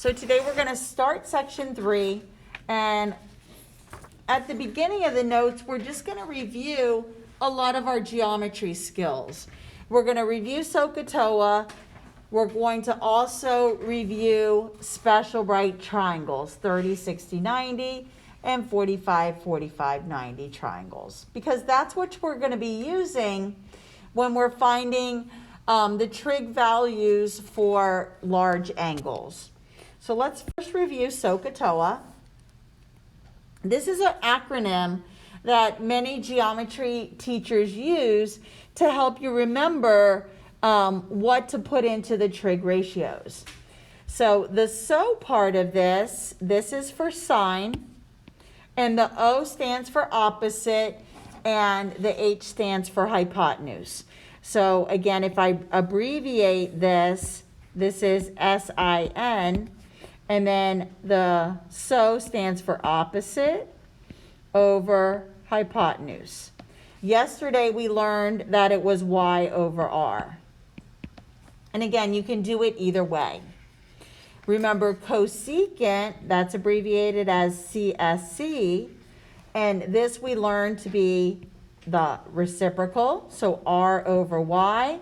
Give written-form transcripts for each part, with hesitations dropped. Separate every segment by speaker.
Speaker 1: So today we're going to start section 3, and at the beginning of the notes, we're just going to review a lot of our geometry skills. We're going to review Sohcahtoa. We're going to also review special right triangles, 30, 60, 90, and 45, 45, 90 triangles, because that's what we're going to be using when we're finding the trig values for large angles. So let's first review Sohcahtoa. This is an acronym that many geometry teachers use to help you remember what to put into the trig ratios. So the So part of this is for sine, and the O stands for opposite, and the H stands for hypotenuse. So again, if I abbreviate this is SIN, and then the So stands for opposite over hypotenuse. Yesterday we learned that it was Y over R. And again, you can do it either way. Remember cosecant, that's abbreviated as CSC, and this we learned to be the reciprocal, so R over Y,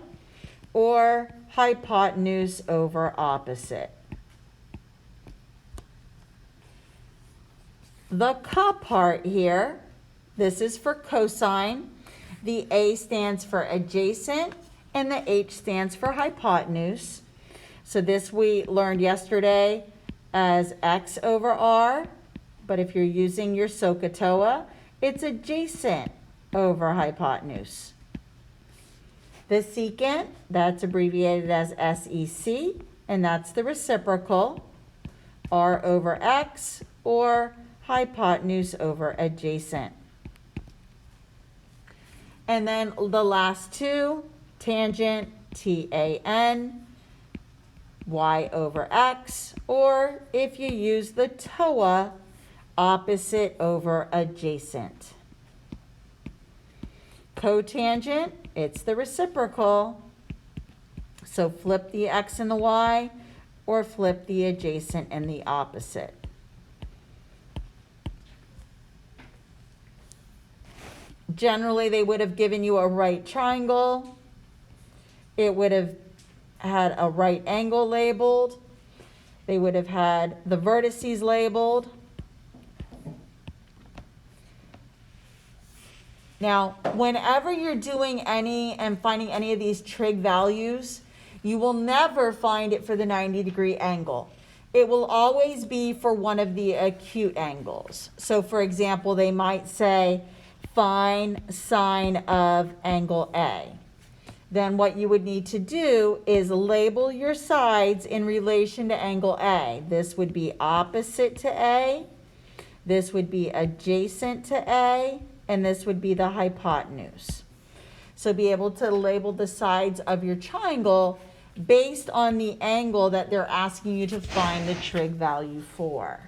Speaker 1: or hypotenuse over opposite. The Ka part here, this is for cosine. The A stands for adjacent, and the H stands for hypotenuse. So this we learned yesterday as X over R, but if you're using your Sohcahtoa, it's adjacent over hypotenuse. The secant, that's abbreviated as SEC, and that's the reciprocal, R over X, or hypotenuse over adjacent. And then the last two, tangent, TAN, Y over X, or if you use the TOA, opposite over adjacent. Cotangent, it's the reciprocal, so flip the X and the Y, or flip the adjacent and the opposite. Generally, they would have given you a right triangle. It would have had a right angle labeled. They would have had the vertices labeled. Now, whenever you're doing any and finding any of these trig values, you will never find it for the 90-degree angle. It will always be for one of the acute angles. So for example, they might say, find sine of angle A. Then what you would need to do is label your sides in relation to angle A. This would be opposite to A, this would be adjacent to A, and this would be the hypotenuse. So be able to label the sides of your triangle based on the angle that they're asking you to find the trig value for.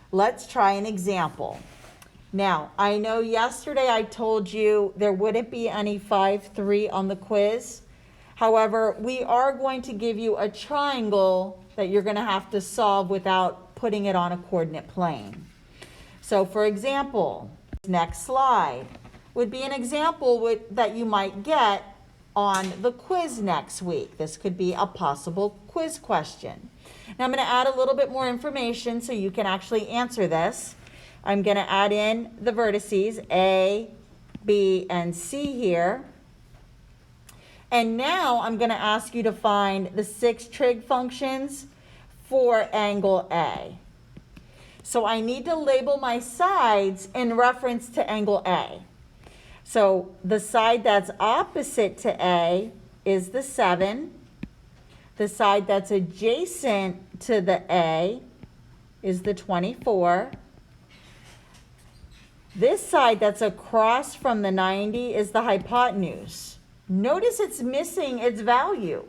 Speaker 1: Let's try an example. Now, I know yesterday I told you there wouldn't be any 5-3 on the quiz. However, we are going to give you a triangle that you're going to have to solve without putting it on a coordinate plane. So for example, next slide would be an example that you might get on the quiz next week. This could be a possible quiz question. Now I'm going to add a little bit more information so you can actually answer this. I'm going to add in the vertices A, B, and C here. And now I'm going to ask you to find the 6 trig functions for angle A. So I need to label my sides in reference to angle A. So the side that's opposite to A is the 7. The side that's adjacent to the A is the 24. This side that's across from the 90 is the hypotenuse. Notice it's missing its value.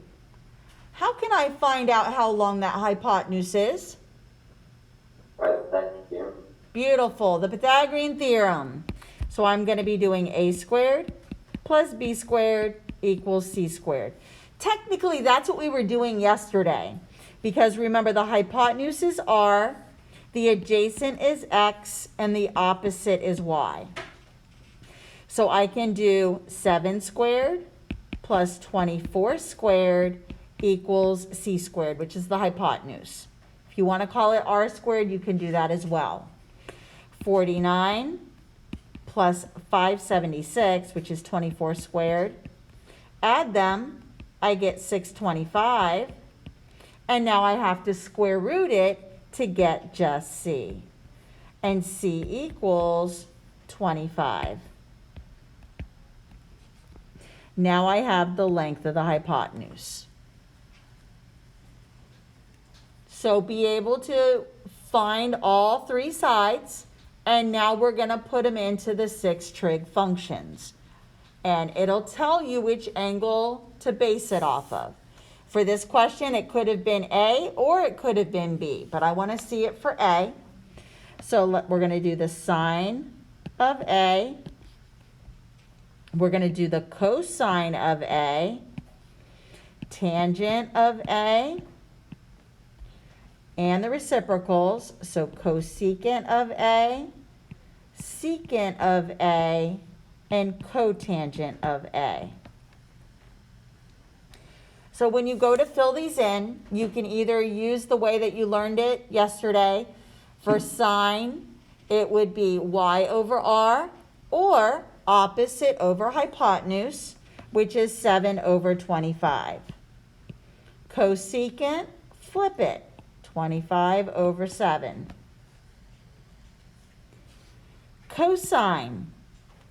Speaker 1: How can I find out how long that hypotenuse is? Beautiful, the Pythagorean theorem. So I'm going to be doing a squared plus b squared equals c squared. Technically, that's what we were doing yesterday, because remember the hypotenuse is r, the adjacent is x, and the opposite is y. So I can do 7 squared plus 24 squared equals c squared, which is the hypotenuse. If you want to call it r squared, you can do that as well. 49 plus 576, which is 24 squared. Add them, I get 625. And now I have to square root it to get just c. And c equals 25. Now I have the length of the hypotenuse. So be able to find all three sides, and now we're going to put them into the 6 trig functions. And it'll tell you which angle to base it off of. For this question, it could have been A or it could have been B, but I want to see it for A. So we're going to do the sine of A. We're going to do the cosine of A, tangent of A, and the reciprocals. So cosecant of A, secant of A, and cotangent of A. So when you go to fill these in, you can either use the way that you learned it yesterday. For sine, it would be y over r, or opposite over hypotenuse, which is 7 over 25. Cosecant, flip it, 25 over 7. Cosine,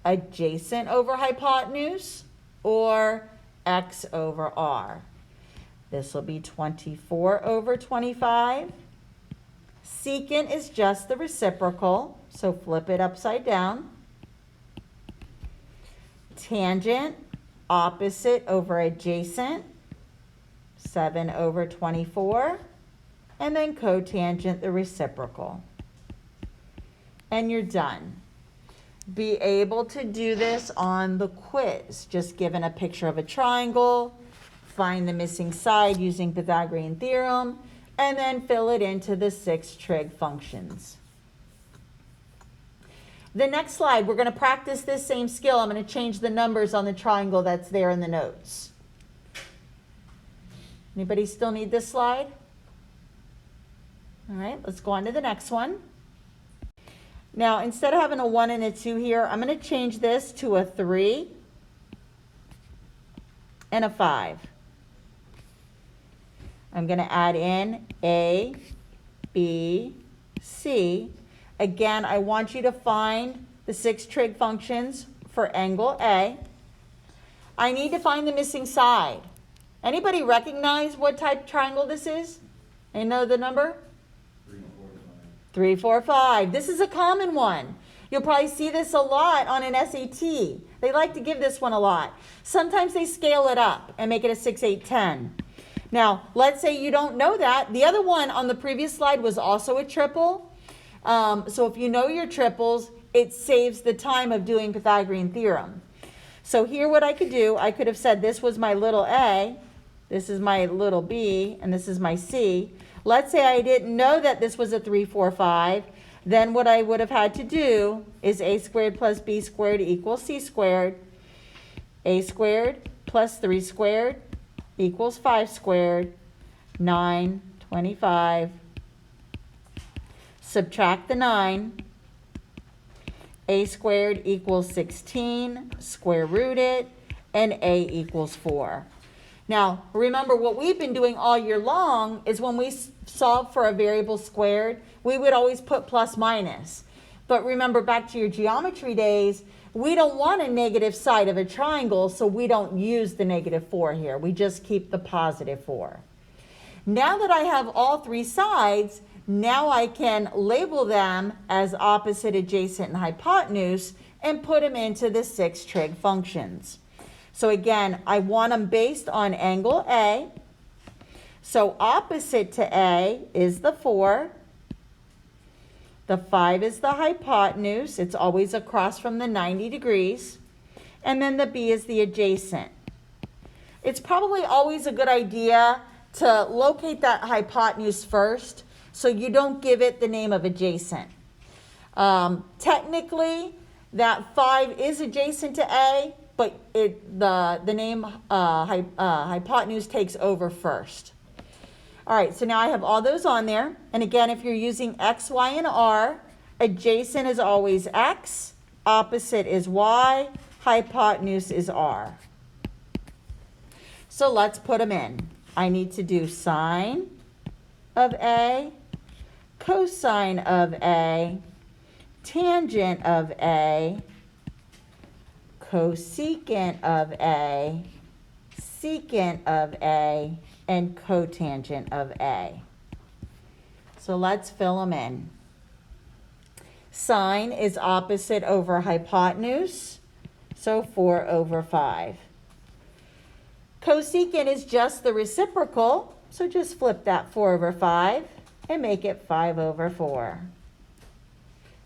Speaker 1: adjacent over hypotenuse, or x over r. This will be 24 over 25. Secant is just the reciprocal, so flip it upside down. Tangent, opposite over adjacent, 7 over 24. And then cotangent, the reciprocal. And you're done. Be able to do this on the quiz, just given a picture of a triangle, find the missing side using Pythagorean theorem, and then fill it into the 6 trig functions. The next slide, we're going to practice this same skill. I'm going to change the numbers on the triangle that's there in the notes. Anybody still need this slide? All right, let's go on to the next one. Now, instead of having a 1 and a 2 here, I'm going to change this to a 3 and a 5. I'm going to add in A, B, C. Again, I want you to find the 6 trig functions for angle A. I need to find the missing side. Anybody recognize what type of triangle this is? They know the number? 3, 4, 5. This is a common one. You'll probably see this a lot on an SAT. They like to give this one a lot. Sometimes they scale it up and make it a 6, 8, 10. Now, let's say you don't know that. The other one on the previous slide was also a triple. So if you know your triples, it saves the time of doing Pythagorean theorem. So here what I could do, I could have said this was my little a, this is my little b, and this is my c. Let's say I didn't know that this was a 3, 4, 5. Then what I would have had to do is a squared plus b squared equals c squared. A squared plus 3 squared equals 5 squared. 9, 25. Subtract the 9. A squared equals 16. Square root it. And a equals 4. Now, remember what we've been doing all year long is when we solve for a variable squared, we would always put plus minus. But remember back to your geometry days, we don't want a negative side of a triangle, so we don't use the -4 here. We just keep the +4. Now that I have all 3 sides, now I can label them as opposite, adjacent, and hypotenuse and put them into the 6 trig functions. So again, I want them based on angle A. So opposite to A is the 4. The 5 is the hypotenuse. It's always across from the 90 degrees. And then the B is the adjacent. it's probably always a good idea to locate that hypotenuse first so you don't give it the name of adjacent. Technically, that 5 is adjacent to A, but the name hypotenuse takes over first. All right, so now I have all those on there. And again, if you're using X, Y, and R, adjacent is always X, opposite is Y, hypotenuse is R. So let's put them in. I need to do sine of A, cosine of A, tangent of A, cosecant of A, secant of A, and cotangent of A. So let's fill them in. Sine is opposite over hypotenuse, so 4 over 5. Cosecant is just the reciprocal, so just flip that 4 over 5 and make it 5 over 4.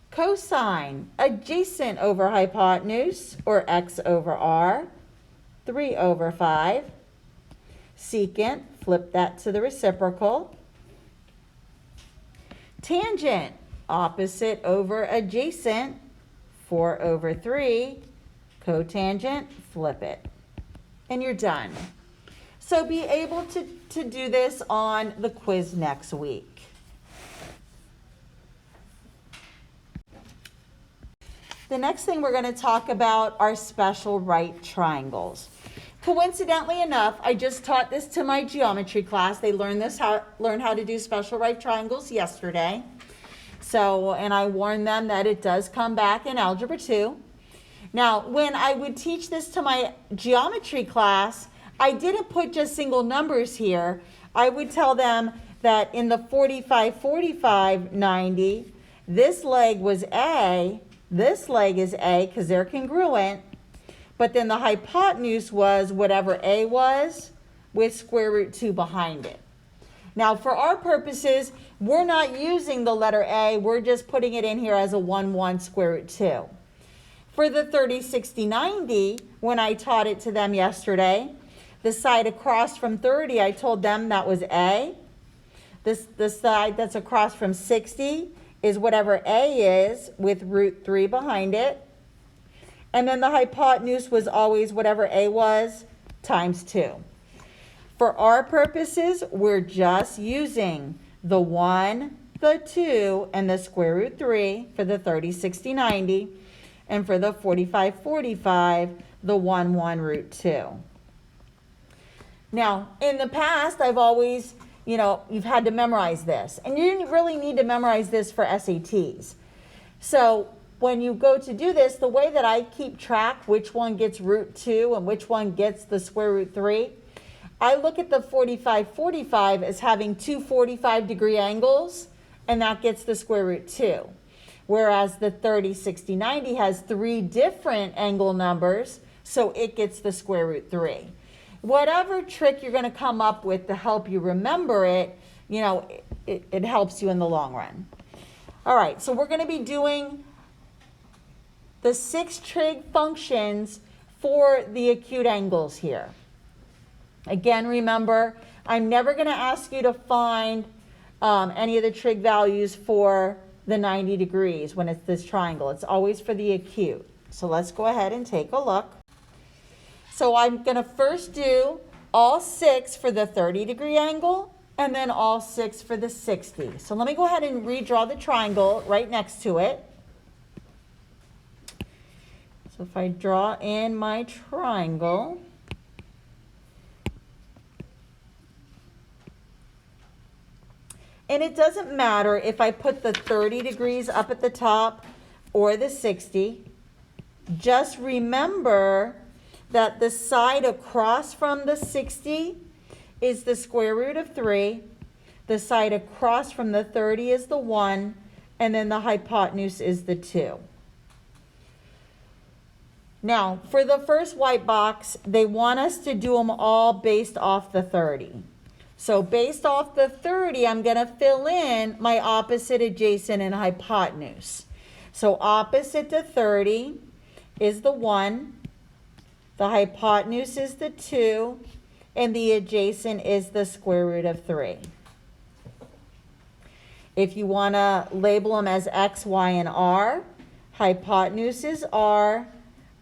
Speaker 1: Cosine, adjacent over hypotenuse, or X over R, 3 over 5. Secant, flip that to the reciprocal. Tangent, opposite over adjacent, 4 over 3. Cotangent, flip it. And you're done. So be able to do this on the quiz next week. The next thing we're going to talk about are special right triangles. Coincidentally enough, I just taught this to my geometry class. They learned how to do special right triangles yesterday. So, and I warned them that it does come back in Algebra 2. Now, when I would teach this to my geometry class, I didn't put just single numbers here. I would tell them that in the 45, 45, 90, this leg was A, this leg is A because they're congruent, but then the hypotenuse was whatever A was with square root 2 behind it. Now, for our purposes, we're not using the letter A. We're just putting it in here as a 1, 1 square root 2. For the 30, 60, 90, when I taught it to them yesterday, the side across from 30, I told them that was A. The side that's across from 60 is whatever A is with root 3 behind it. And then the hypotenuse was always whatever A was times 2. For our purposes, we're just using the 1, the 2, and the square root 3 for the 30, 60, 90. And for the 45, 45, the 1, 1 root 2. Now, in the past, I've always, you've had to memorize this. And you didn't really need to memorize this for SATs. So when you go to do this, the way that I keep track which one gets root 2 and which one gets the square root 3, I look at the 45, 45 as having two 45-degree angles, and that gets the square root 2. Whereas the 30, 60, 90 has 3 different angle numbers, so it gets the square root 3. Whatever trick you're going to come up with to help you remember it, it helps you in the long run. All right, so we're going to be doing the 6 trig functions for the acute angles here. Again, remember, I'm never going to ask you to find any of the trig values for the 90 degrees when it's this triangle. It's always for the acute. So let's go ahead and take a look. So I'm going to first do all 6 for the 30-degree angle and then all 6 for the 60. So let me go ahead and redraw the triangle right next to it. So if I draw in my triangle, and it doesn't matter if I put the 30 degrees up at the top or the 60. Just remember that the side across from the 60 is the square root of 3. The side across from the 30 is the 1. And then the hypotenuse is the 2. Now, for the first white box, they want us to do them all based off the 30. So based off the 30, I'm going to fill in my opposite, adjacent, and hypotenuse. So opposite to 30 is the 1. The hypotenuse is the 2. and the adjacent is the square root of 3. If you want to label them as x, y, and r, hypotenuse is r,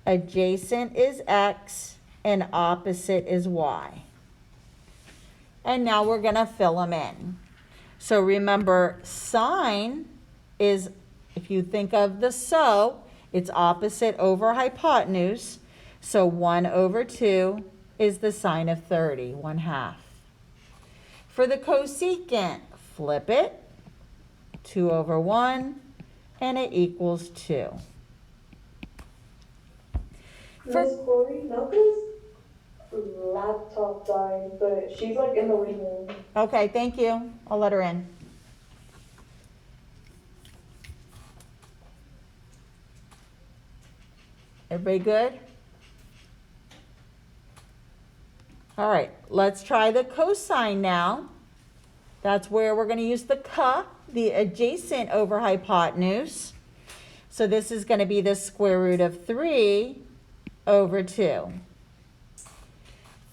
Speaker 1: adjacent is x, and opposite is y. And now we're going to fill them in. So remember, sine is, if you think of the so, it's opposite over hypotenuse. So 1 over 2 is the sine of 30, 1/2. For the cosecant, flip it, 2 over 1, and it equals 2.
Speaker 2: Miss Corey, Milka's laptop died, but she's like in the waiting room.
Speaker 1: Okay, thank you. I'll let her in. Everybody good? All right, let's try the cosine now. That's where we're going to use the adjacent over hypotenuse. So this is going to be the square root of 3 over 2.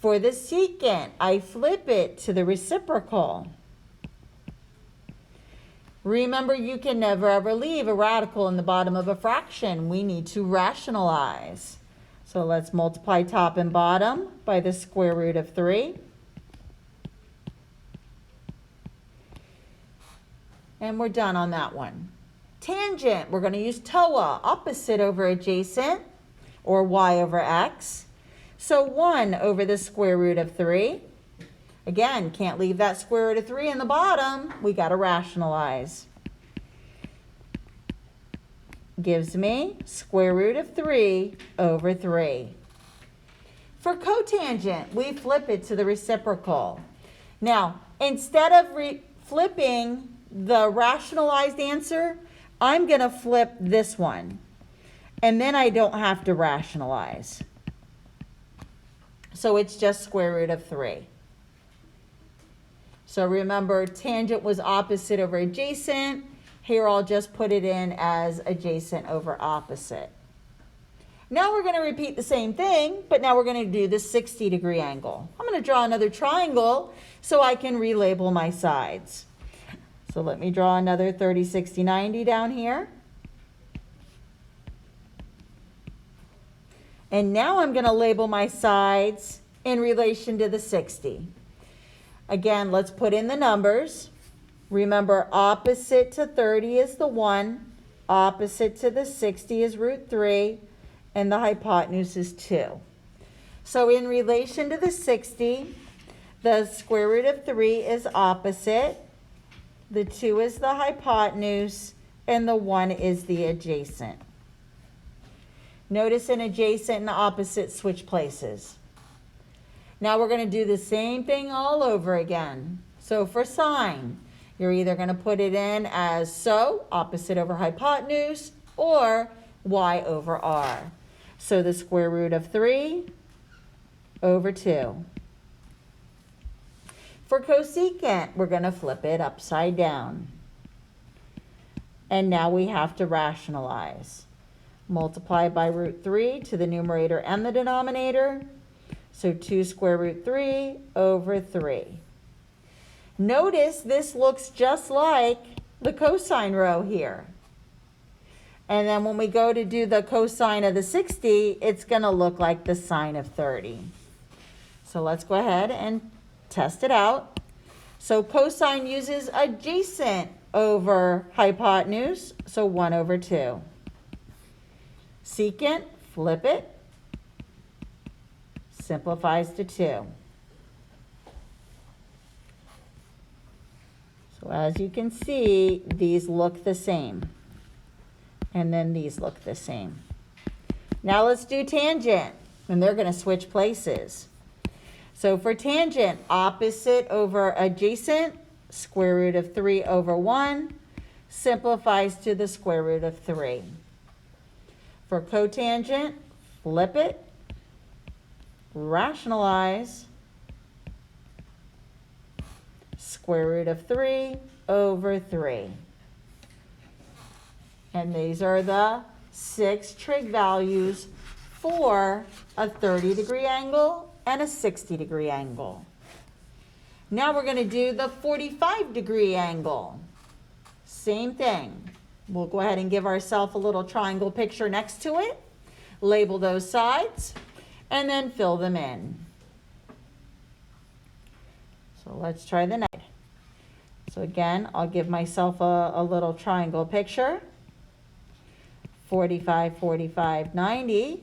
Speaker 1: For the secant, I flip it to the reciprocal. Remember, you can never ever leave a radical in the bottom of a fraction. We need to rationalize. So let's multiply top and bottom by the square root of 3. And we're done on that one. Tangent, we're going to use TOA, opposite over adjacent, or y over x. So 1 over the square root of 3. Again, can't leave that square root of 3 in the bottom. We got to rationalize. Gives me square root of 3 over 3. For cotangent, we flip it to the reciprocal. Now, instead of flipping the rationalized answer, I'm going to flip this one. And then I don't have to rationalize. So it's just square root of 3. So remember, tangent was opposite over adjacent. Here I'll just put it in as adjacent over opposite. Now we're going to repeat the same thing, but now we're going to do the 60-degree angle. I'm going to draw another triangle so I can relabel my sides. So let me draw another 30, 60, 90 down here. And now I'm going to label my sides in relation to the 60. Again, let's put in the numbers. Remember, opposite to 30 is the 1, opposite to the 60 is root 3, and the hypotenuse is 2. So in relation to the 60, the square root of 3 is opposite, the 2 is the hypotenuse, and the 1 is the adjacent. Notice an adjacent and opposite switch places. Now we're going to do the same thing all over again. So for sine, you're either going to put it in as so, opposite over hypotenuse, or y over r. So the square root of 3 over 2. For cosecant, we're going to flip it upside down. And now we have to rationalize. Multiply by root 3 to the numerator and the denominator. So 2 square root 3 over 3. Notice this looks just like the cosine row here. And then when we go to do the cosine of the 60, it's going to look like the sine of 30. So let's go ahead and test it out. So cosine uses adjacent over hypotenuse, so 1 over 2. Secant, flip it, simplifies to 2. So as you can see, these look the same. And then these look the same. Now let's do tangent, and they're going to switch places. So for tangent, opposite over adjacent, square root of 3 over 1, simplifies to the square root of 3. For cotangent, flip it, rationalize, square root of 3 over 3. And these are the 6 trig values for a 30-degree angle and a 60-degree angle. Now we're going to do the 45-degree angle. Same thing. We'll go ahead and give ourselves a little triangle picture next to it, label those sides, and then fill them in. So let's try the next. So again, I'll give myself a little triangle picture. 45, 45, 90.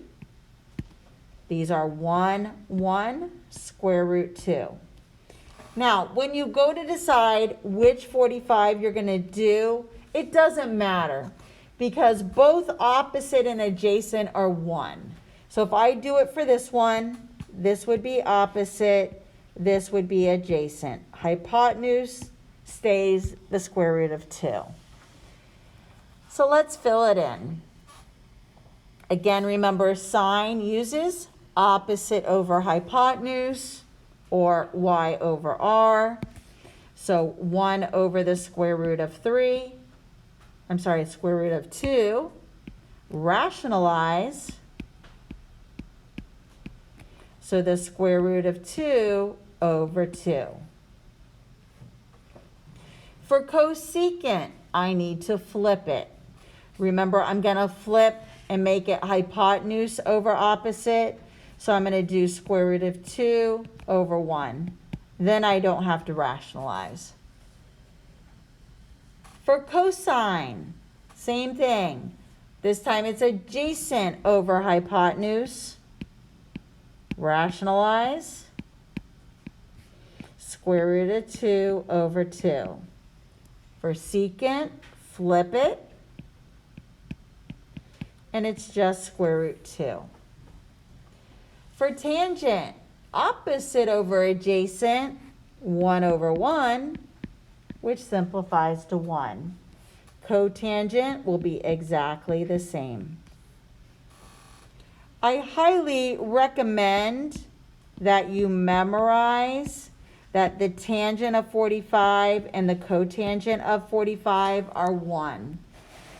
Speaker 1: These are 1, 1, square root 2. Now, when you go to decide which 45 you're going to do, it doesn't matter because both opposite and adjacent are 1. So if I do it for this one, this would be opposite, this would be adjacent. Hypotenuse stays the square root of 2. So let's fill it in. Again, remember sine uses opposite over hypotenuse or y over r. So 1 over the square root of 3. I'm sorry, square root of 2. Rationalize. So the square root of 2 over 2. For cosecant, I need to flip it. Remember, I'm going to flip and make it hypotenuse over opposite. So I'm going to do square root of 2 over 1. Then I don't have to rationalize. For cosine, same thing. This time it's adjacent over hypotenuse. Rationalize. Square root of 2 over 2. For secant, flip it. And it's just square root 2. For tangent, opposite over adjacent, 1 over 1, which simplifies to 1. Cotangent will be exactly the same. I highly recommend that you memorize that the tangent of 45 and the cotangent of 45 are 1.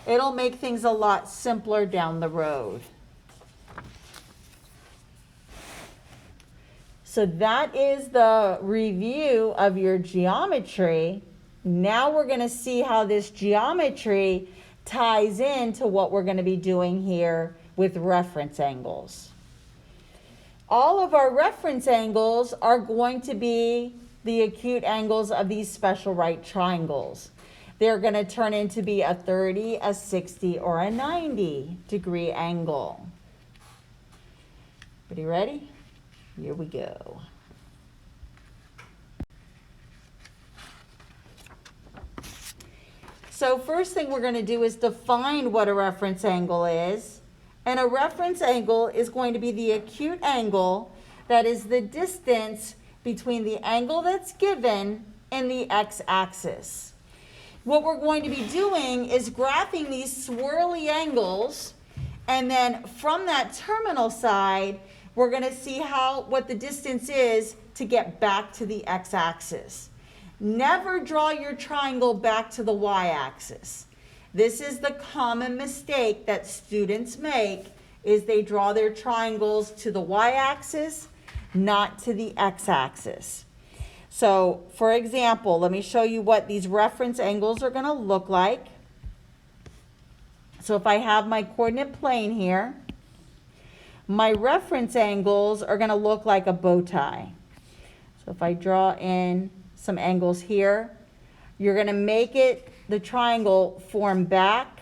Speaker 1: It'll make things a lot simpler down the road. So that is the review of your geometry. Now we're going to see how this geometry ties into what we're going to be doing here with reference angles. All of our reference angles are going to be the acute angles of these special right triangles. They're going to turn into be a 30, a 60, or a 90-degree angle. Everybody ready? Here we go. So first thing we're going to do is define what a reference angle is. And a reference angle is going to be the acute angle that is the distance between the angle that's given and the x-axis. What we're going to be doing is graphing these swirly angles, and then from that terminal side, we're going to see what the distance is to get back to the x-axis. Never draw your triangle back to the y-axis. This is the common mistake that students make, is they draw their triangles to the y-axis, not to the x-axis. So, for example, let me show you what these reference angles are going to look like. So if I have my coordinate plane here, my reference angles are going to look like a bow tie. So if I draw in some angles here, you're going to make it, the triangle, form back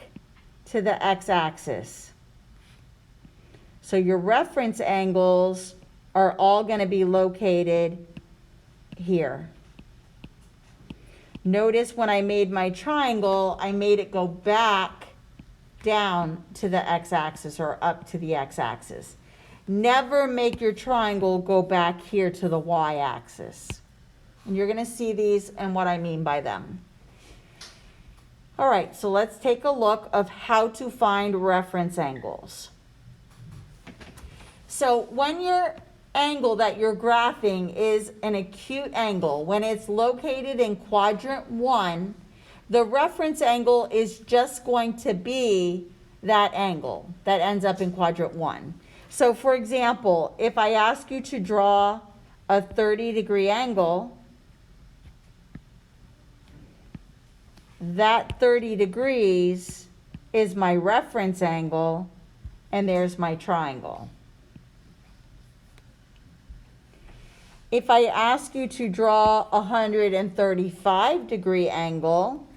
Speaker 1: to the x-axis. So your reference angles are all going to be located here. Notice when I made my triangle, I made it go back down to the x-axis or up to the x-axis. Never make your triangle go back here to the y-axis. And you're going to see these and what I mean by them. All right, so let's take a look of how to find reference angles. So when your angle that you're graphing is an acute angle, when it's located in quadrant 1, the reference angle is just going to be that angle that ends up in quadrant 1. So for example, if I ask you to draw a 30-degree angle, that 30 degrees is my reference angle, and there's my triangle. If I ask you to draw a 135-degree angle,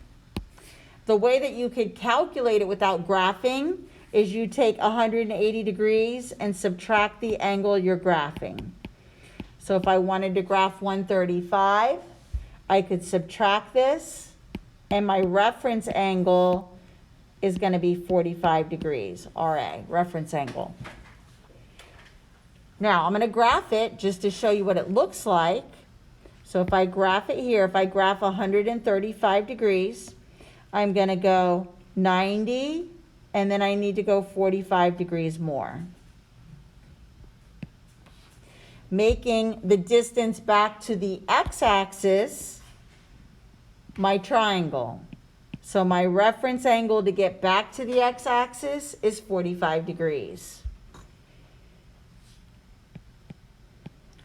Speaker 1: the way that you could calculate it without graphing is you take 180 degrees and subtract the angle you're graphing. So if I wanted to graph 135, I could subtract this, and my reference angle is going to be 45 degrees, RA, reference angle. Now, I'm going to graph it just to show you what it looks like. So if I graph it here, if I graph 135 degrees, I'm going to go 90, and then I need to go 45 degrees more, making the distance back to the x-axis my triangle. So my reference angle to get back to the x-axis is 45 degrees.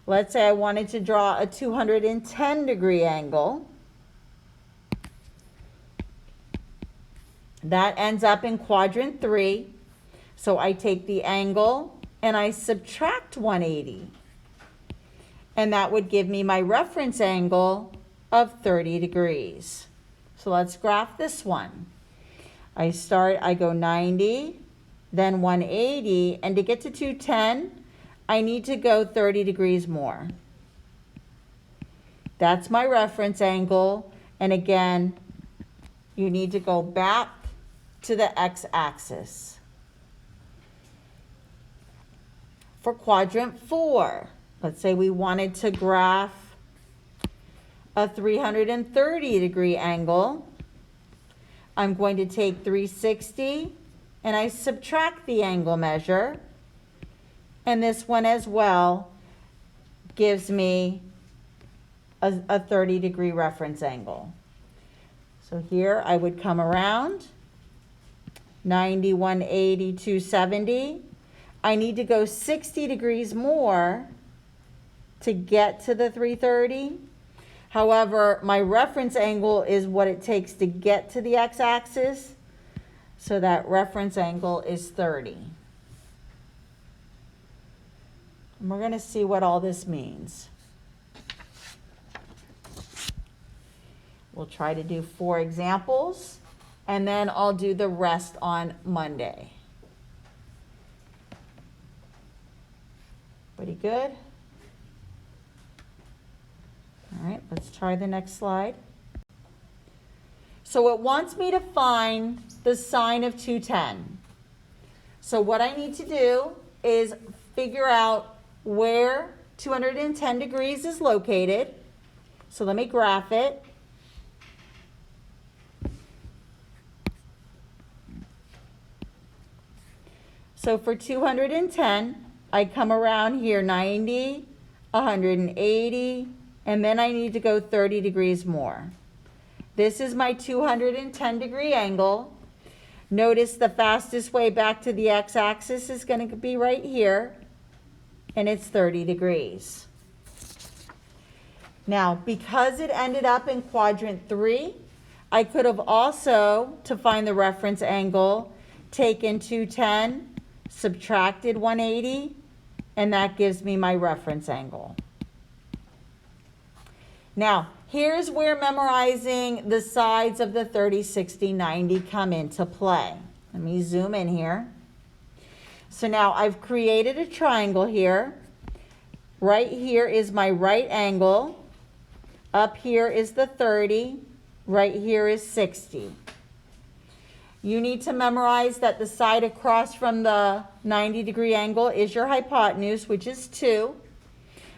Speaker 1: Let's say I wanted to draw a 210-degree angle. That ends up in quadrant 3. So I take the angle and I subtract 180. And that would give me my reference angle of 30 degrees. So let's graph this one. I go 90, then 180, and to get to 210, I need to go 30 degrees more. That's my reference angle, and again, you need to go back to the x-axis. For quadrant 4, let's say we wanted to graph a 330-degree angle. I'm going to take 360 and I subtract the angle measure, and this one as well gives me a 30-degree reference angle. So here I would come around 90, 180, 270. I need to go 60 degrees more to get to the 330. However, my reference angle is what it takes to get to the x-axis, so that reference angle is 30. And we're going to see what all this means. We'll try to do 4 examples, and then I'll do the rest on Monday. Pretty good? All right, let's try the next slide. So it wants me to find the sine of 210. So what I need to do is figure out where 210 degrees is located. So let me graph it. So for 210, I come around here 90, 180, and then I need to go 30 degrees more. This is my 210-degree angle. Notice the fastest way back to the x-axis is going to be right here, and it's 30 degrees. Now, because it ended up in quadrant 3, I could have also, to find the reference angle, taken 210, subtracted 180, and that gives me my reference angle. Now, here's where memorizing the sides of the 30, 60, 90 come into play. Let me zoom in here. So now I've created a triangle here. Right here is my right angle. Up here is the 30. Right here is 60. You need to memorize that the side across from the 90-degree angle is your hypotenuse, which is 2.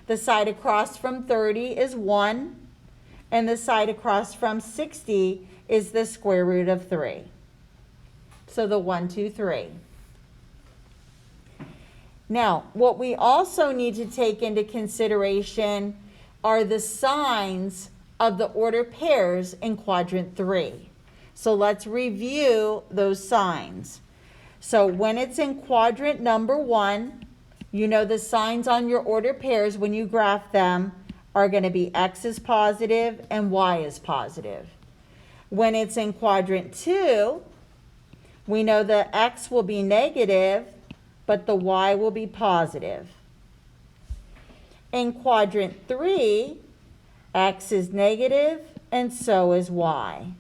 Speaker 1: The side across from 30 is 1. And the side across from 60 is the square root of 3. So the 1, 2, 3. Now, what we also need to take into consideration are the signs of the order pairs in quadrant 3. So let's review those signs. So when it's in quadrant number 1, You know the signs on your ordered pairs when you graph them are going to be x is positive and y is positive. When it's in quadrant 2, we know the x will be negative, but the y will be positive. In quadrant 3, x is negative and so is y.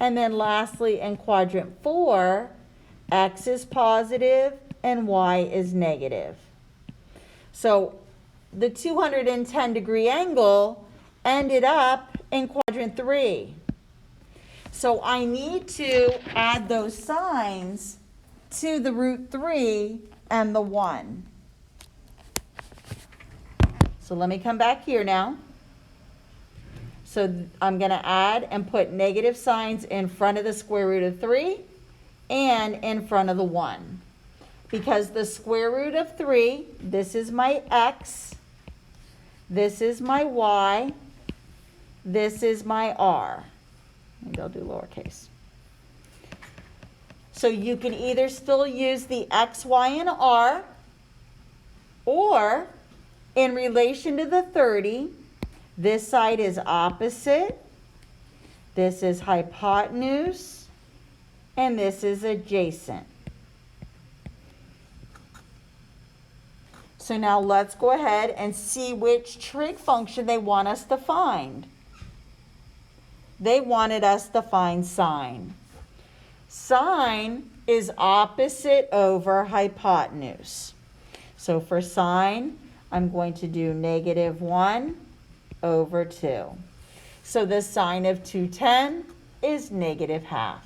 Speaker 1: And then lastly, in quadrant 4, x is positive and y is negative. So the 210-degree angle ended up in quadrant 3. So I need to add those signs to the root 3 and the 1. So let me come back here now. So I'm going to add and put negative signs in front of the square root of 3 and in front of the 1. Because the square root of 3, this is my x, this is my y, this is my r. Maybe I'll do lowercase. So you can either still use the x, y, and r, or in relation to the 30, this side is opposite, this is hypotenuse, and this is adjacent. So now let's go ahead and see which trig function they want us to find. They wanted us to find sine. Sine is opposite over hypotenuse. So for sine, I'm going to do -1 over 2. So the sine of 210 is -1/2.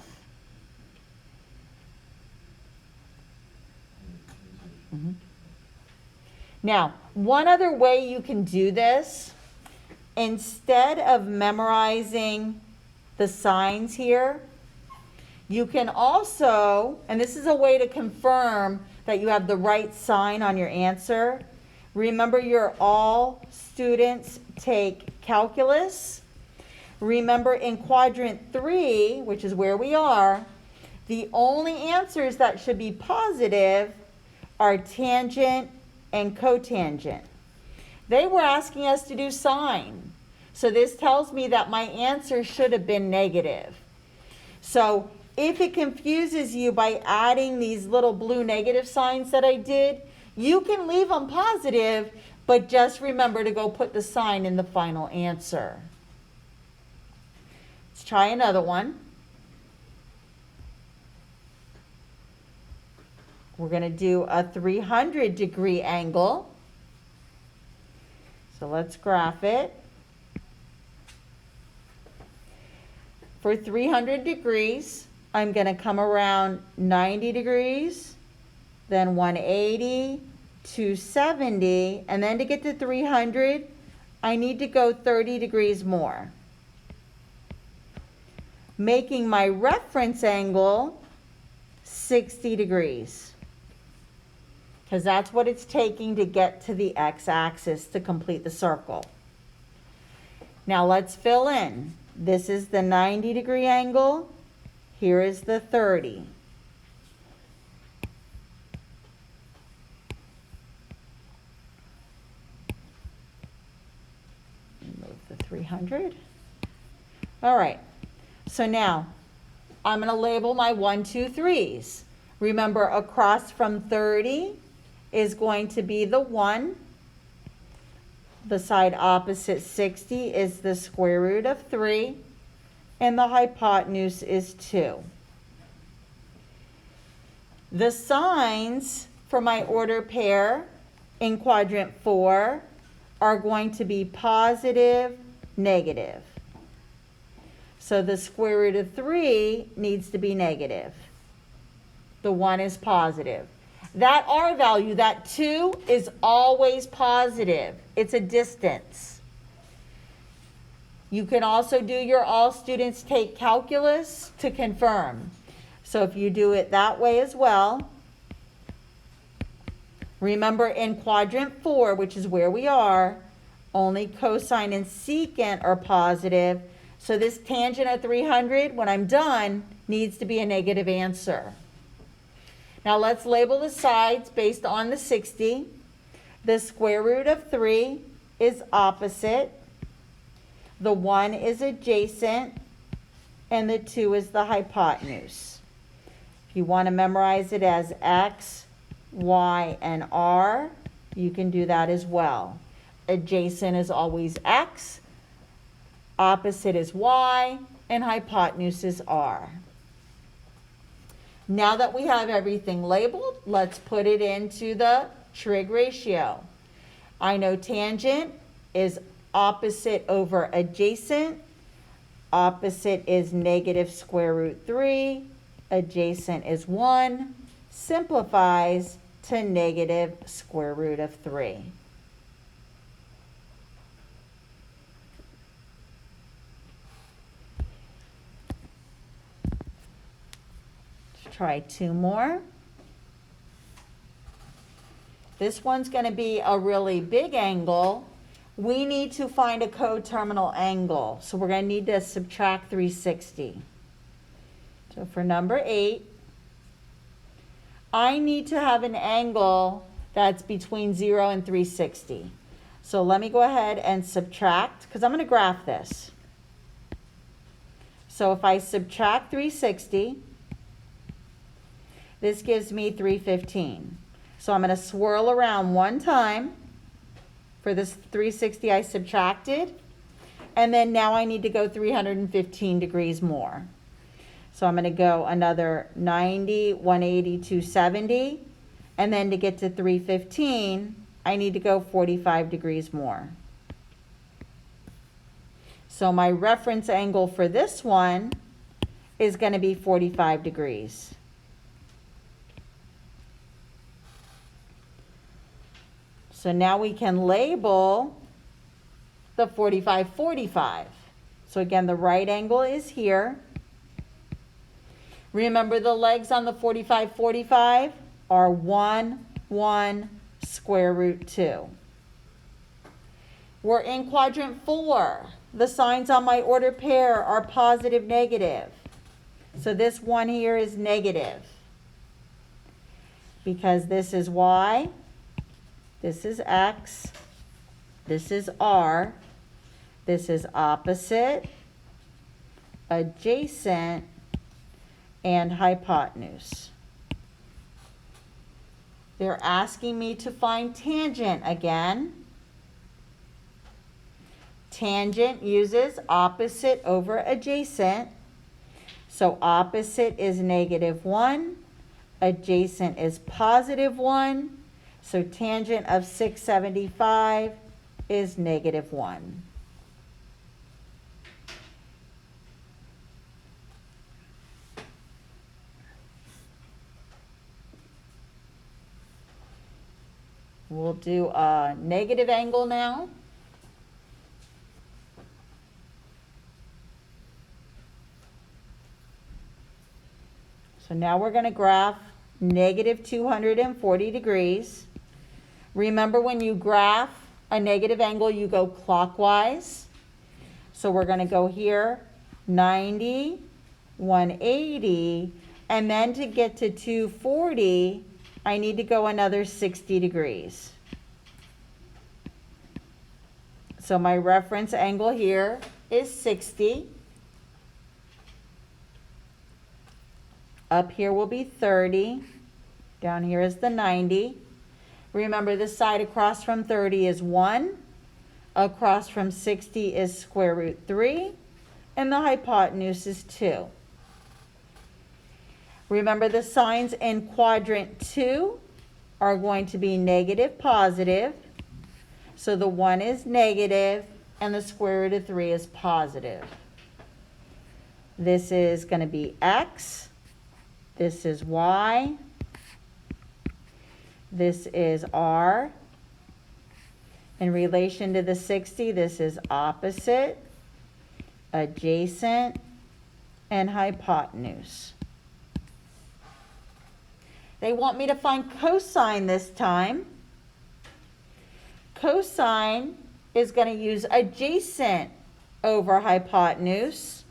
Speaker 1: Now, one other way you can do this, instead of memorizing the signs here, you can also, and this is a way to confirm that you have the right sign on your answer. Remember, all students take calculus. Remember, in quadrant 3, which is where we are, the only answers that should be positive are tangent and cotangent. They were asking us to do sine. So this tells me that my answer should have been negative. So if it confuses you by adding these little blue negative signs that I did, you can leave them positive, but just remember to go put the sign in the final answer. Let's try another one. We're going to do a 300-degree angle. So let's graph it. For 300 degrees, I'm going to come around 90 degrees, then 180, 270, and then to get to 300, I need to go 30 degrees more, making my reference angle 60 degrees. Because that's what it's taking to get to the x-axis to complete the circle. Now let's fill in. This is the 90-degree angle. Here is the 30. Move the 300. All right. So now I'm going to label my 1, 2, 3s. Remember, across from 30 is going to be the 1. The side opposite 60 is the square root of 3. And the hypotenuse is 2. The signs for my order pair in quadrant 4 are going to be positive, negative. So the square root of 3 needs to be negative. The 1 is positive. That R value, that 2, is always positive. It's a distance. You can also do your all students take calculus to confirm. So if you do it that way as well, remember in quadrant 4, which is where we are, only cosine and secant are positive. So this tangent of 300, when I'm done, needs to be a negative answer. Now let's label the sides based on the 60. The square root of 3 is opposite. The 1 is adjacent. And the 2 is the hypotenuse. If you want to memorize it as x, y, and r, you can do that as well. Adjacent is always x, opposite is y, and hypotenuse is r. Now that we have everything labeled, let's put it into the trig ratio. I know tangent is opposite over adjacent. Opposite is negative square root 3. Adjacent is 1. Simplifies to negative square root of 3. Let's try 2 more. This one's going to be a really big angle. We need to find a coterminal angle. So we're going to need to subtract 360. So for number 8, I need to have an angle that's between 0 and 360. So let me go ahead and subtract, because I'm going to graph this. So if I subtract 360, this gives me 315. So I'm going to swirl around one time for this 360 I subtracted, and then now I need to go 315 degrees more. So I'm going to go another 90, 180, 270, and then to get to 315, I need to go 45 degrees more. So my reference angle for this one is going to be 45 degrees. So now we can label the 45, 45. So again, the right angle is here. Remember the legs on the 45, 45 are 1, 1, square root 2. We're in quadrant 4. The signs on my ordered pair are positive, negative. So this one here is negative, because this is y. This is x, this is r, this is opposite, adjacent, and hypotenuse. They're asking me to find tangent again. Tangent uses opposite over adjacent. So opposite is -1, adjacent is +1. So tangent of 675 is -1. We'll do a negative angle now. So now we're going to graph negative 240 degrees. Remember, when you graph a negative angle, you go clockwise. So we're going to go here, 90, 180, and then to get to 240, I need to go another 60 degrees. So my reference angle here is 60. Up here will be 30. Down here is the 90. Remember, this side across from 30 is 1. Across from 60 is square root 3. And the hypotenuse is 2. Remember, the signs in quadrant 2 are going to be negative, positive. So the 1 is negative and the square root of 3 is positive. This is going to be x. This is y. This is r. In relation to the 60, this is opposite, adjacent, and hypotenuse. They want me to find cosine this time. Cosine is going to use adjacent over hypotenuse.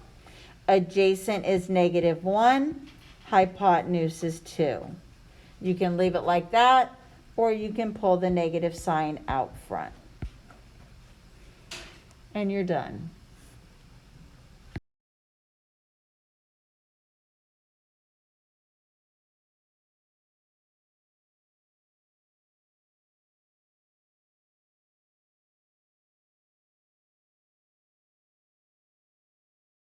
Speaker 1: Adjacent is -1, hypotenuse is 2. You can leave it like that, or you can pull the negative sign out front. And you're done.